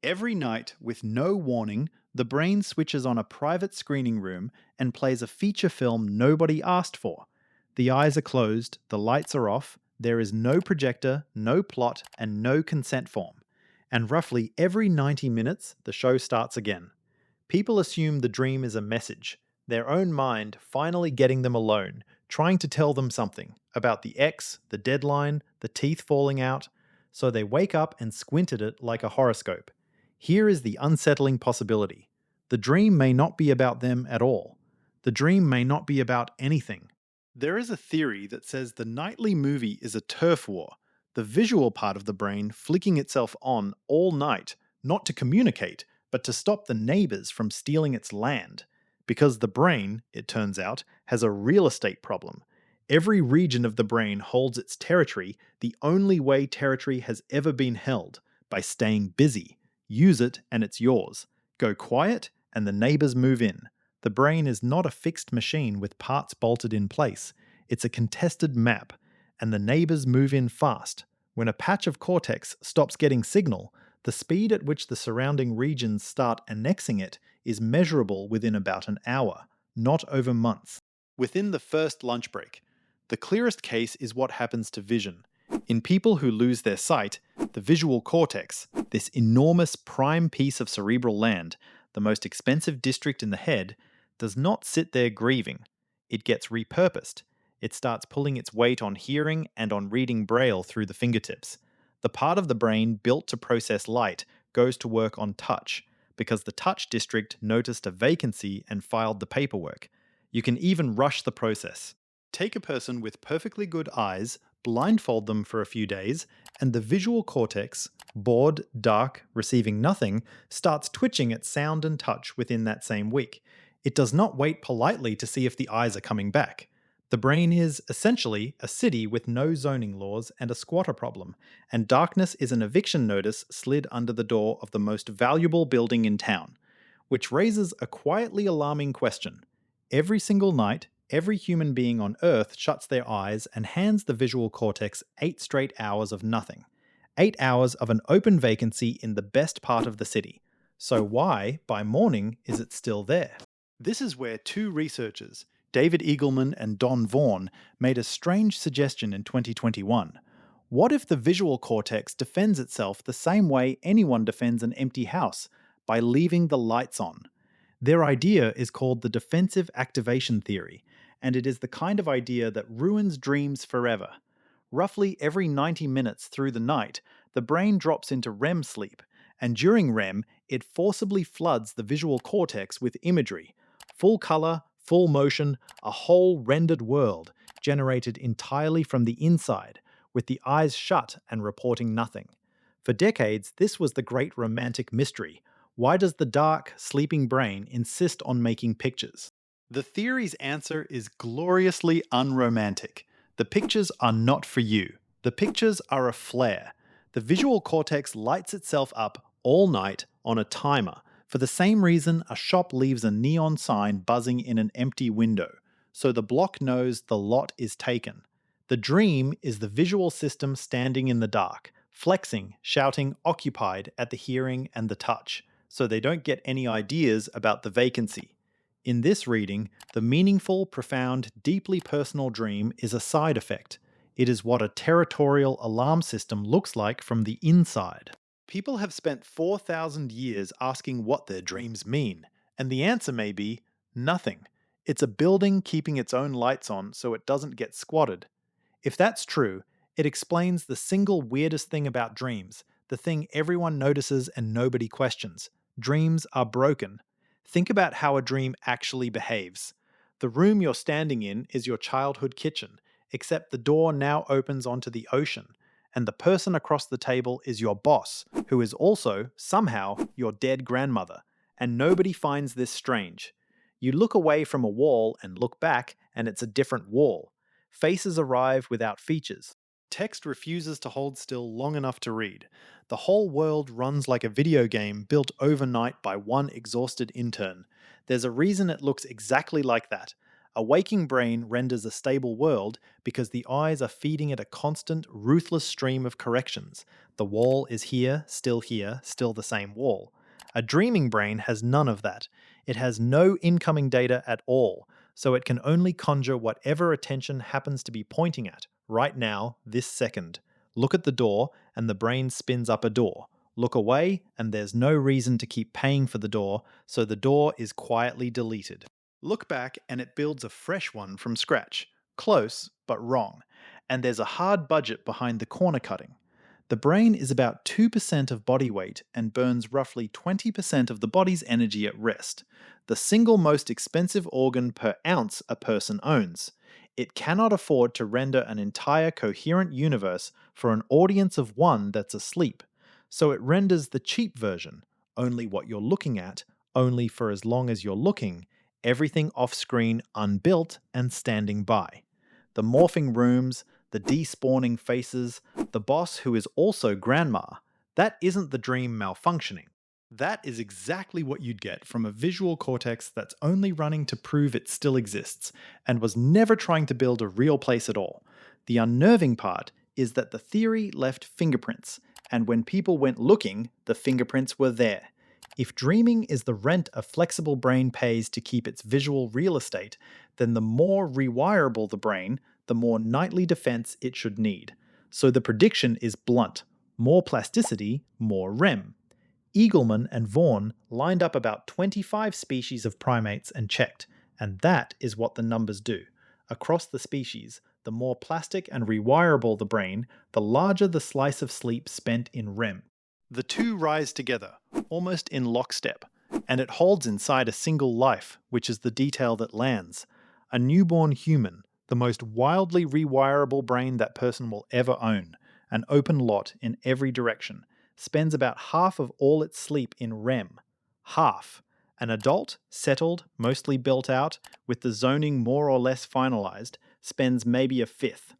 Every night, with no warning, the brain switches on a private screening room and plays a feature film nobody asked for. The eyes are closed, the lights are off, there is no projector, no plot, and no consent form. And roughly every 90 minutes, the show starts again. People assume the dream is a message, their own mind finally getting them alone, trying to tell them something about the ex, the deadline, the teeth falling out. So they wake up and squint at it like a horoscope. Here is the unsettling possibility. The dream may not be about them at all. The dream may not be about anything. There is a theory that says the nightly movie is a turf war, the visual part of the brain flicking itself on all night, not to communicate, but to stop the neighbors from stealing its land. Because the brain, it turns out, has a real estate problem. Every region of the brain holds its territory the only way territory has ever been held, by staying busy. Use it and it's yours. Go quiet and the neighbors move in. The brain is not a fixed machine with parts bolted in place. It's a contested map, and the neighbors move in fast. When a patch of cortex stops getting signal, the speed at which the surrounding regions start annexing it is measurable within about an hour, not over months. Within the first lunch break, the clearest case is what happens to vision. In people who lose their sight, the visual cortex, this enormous prime piece of cerebral land, the most expensive district in the head, does not sit there grieving. It gets repurposed. It starts pulling its weight on hearing and on reading braille through the fingertips. The part of the brain built to process light goes to work on touch, because the touch district noticed a vacancy and filed the paperwork. You can even rush the process. Take a person with perfectly good eyes, blindfold them for a few days, and the visual cortex, bored, dark, receiving nothing, starts twitching at sound and touch within that same week. It does not wait politely to see if the eyes are coming back. The brain is, essentially, a city with no zoning laws and a squatter problem, and darkness is an eviction notice slid under the door of the most valuable building in town. Which raises a quietly alarming question. Every single night, every human being on Earth shuts their eyes and hands the visual cortex 8 straight hours of nothing. 8 hours of an open vacancy in the best part of the city. So why, by morning, is it still there? This is where two researchers, David Eagleman and Don Vaughan, made a strange suggestion in 2021. What if the visual cortex defends itself the same way anyone defends an empty house, by leaving the lights on? Their idea is called the defensive activation theory, and it is the kind of idea that ruins dreams forever. Roughly every 90 minutes through the night, the brain drops into REM sleep, and during REM, it forcibly floods the visual cortex with imagery. Full color, full motion, a whole rendered world, generated entirely from the inside, with the eyes shut and reporting nothing. For decades, this was the great romantic mystery. Why does the dark, sleeping brain insist on making pictures? The theory's answer is gloriously unromantic. The pictures are not for you. The pictures are a flare. The visual cortex lights itself up all night on a timer, for the same reason a shop leaves a neon sign buzzing in an empty window, so the block knows the lot is taken. The dream is the visual system standing in the dark, flexing, shouting occupied at the hearing and the touch, so they don't get any ideas about the vacancy. In this reading, the meaningful, profound, deeply personal dream is a side effect. It is what a territorial alarm system looks like from the inside. People have spent 4,000 years asking what their dreams mean, and the answer may be nothing. It's a building keeping its own lights on so it doesn't get squatted. If that's true, it explains the single weirdest thing about dreams, the thing everyone notices and nobody questions. Dreams are broken. Think about how a dream actually behaves. The room you're standing in is your childhood kitchen, except the door now opens onto the ocean, and the person across the table is your boss, who is also, somehow, your dead grandmother, and nobody finds this strange. You look away from a wall and look back, and it's a different wall. Faces arrive without features. Text refuses to hold still long enough to read. The whole world runs like a video game built overnight by one exhausted intern. There's a reason it looks exactly like that. A waking brain renders a stable world because the eyes are feeding it a constant, ruthless stream of corrections. The wall is here, still the same wall. A dreaming brain has none of that. It has no incoming data at all, so it can only conjure whatever attention happens to be pointing at, right now, this second. Look at the door, and the brain spins up a door. Look away, and there's no reason to keep paying for the door, so the door is quietly deleted. Look back, and it builds a fresh one from scratch. Close, but wrong. And there's a hard budget behind the corner cutting. The brain is about 2% of body weight and burns roughly 20% of the body's energy at rest, the single most expensive organ per ounce a person owns. It cannot afford to render an entire coherent universe for an audience of one that's asleep, so it renders the cheap version, only what you're looking at, only for as long as you're looking, everything off-screen unbuilt and standing by. The morphing rooms, the despawning faces, the boss who is also grandma, that isn't the dream malfunctioning. That is exactly what you'd get from a visual cortex that's only running to prove it still exists, and was never trying to build a real place at all. The unnerving part is that the theory left fingerprints, and when people went looking, the fingerprints were there. If dreaming is the rent a flexible brain pays to keep its visual real estate, then the more rewirable the brain, the more nightly defense it should need. So the prediction is blunt. More plasticity, more REM. Eagleman and Vaughan lined up about 25 species of primates and checked, and that is what the numbers do. Across the species, the more plastic and rewirable the brain, the larger the slice of sleep spent in REM. The two rise together, almost in lockstep, and it holds inside a single life, which is the detail that lands. A newborn human, the most wildly rewirable brain that person will ever own, an open lot in every direction, spends about half of all its sleep in REM. Half. An adult, settled, mostly built out, with the zoning more or less finalized, spends maybe a fifth.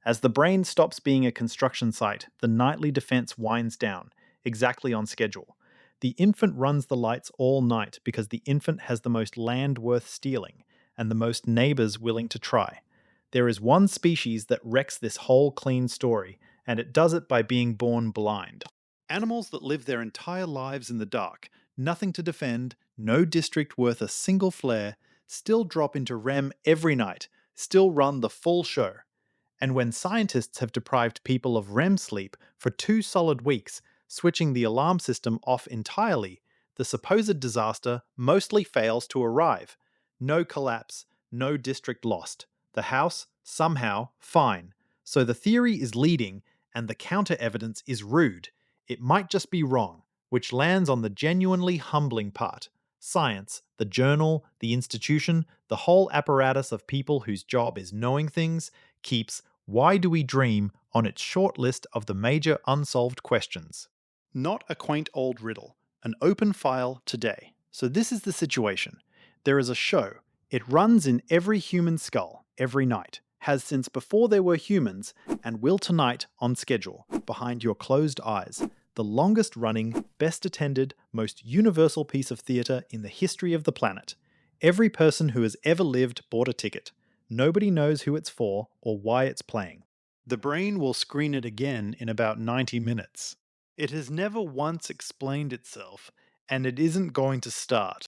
As the brain stops being a construction site, the nightly defense winds down, exactly on schedule. The infant runs the lights all night because the infant has the most land worth stealing, and the most neighbors willing to try. There is one species that wrecks this whole clean story, and it does it by being born blind. Animals that live their entire lives in the dark, nothing to defend, no district worth a single flare, still drop into REM every night, still run the full show. And when scientists have deprived people of REM sleep for 2 solid weeks, switching the alarm system off entirely, the supposed disaster mostly fails to arrive. No collapse, no district lost. The house, somehow, fine. So the theory is leading, and the counter-evidence is rude. It might just be wrong, which lands on the genuinely humbling part. Science, the journal, the institution, the whole apparatus of people whose job is knowing things, keeps "Why do we dream?" on its short list of the major unsolved questions. Not a quaint old riddle, an open file today. So this is the situation. There is a show. It runs in every human skull, every night, has since before there were humans, and will tonight on schedule, behind your closed eyes. The longest running, best attended, most universal piece of theatre in the history of the planet. Every person who has ever lived bought a ticket. Nobody knows who it's for or why it's playing. The brain will screen it again in about 90 minutes. It has never once explained itself, and it isn't going to start.